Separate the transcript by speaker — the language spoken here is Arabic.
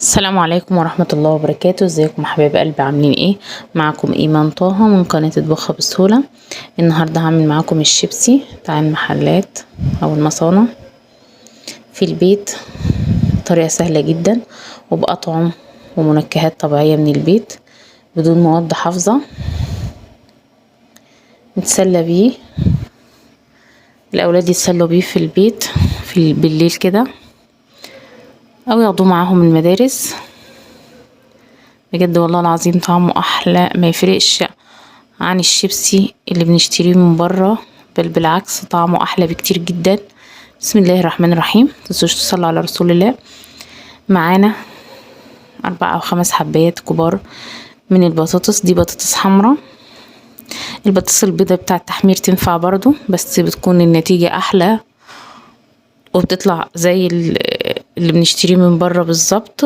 Speaker 1: السلام عليكم ورحمة الله وبركاته. ازيكم حبايب قلبي، عاملين ايه؟ معكم ايمان طه من قناة اطبخها بسهولة. النهاردة هعمل معاكم الشيبسي بتاع المحلات او المصانع في البيت، طريقة سهلة جدا وبأطعم ومنكهات طبيعية من البيت بدون مواد حافظة، نتسلى بيه، الاولاد يتسلوا بيه في البيت بالليل كده، او ياخدوه معاهم المدارس. بجد والله العظيم طعمه احلى ما يفرقش عن الشيبسي اللي بنشتريه من بره، بل بالعكس طعمه احلى بكتير جدا. بسم الله الرحمن الرحيم. متنسوش تصلوا على رسول الله. معانا 4 أو 5 حبات كبار من البطاطس، دي بطاطس حمراء. البطاطس البيضة بتاع التحمير تنفع برضو، بس بتكون النتيجة احلى وبتطلع زي اللي بنشتريه من بره بالظبط.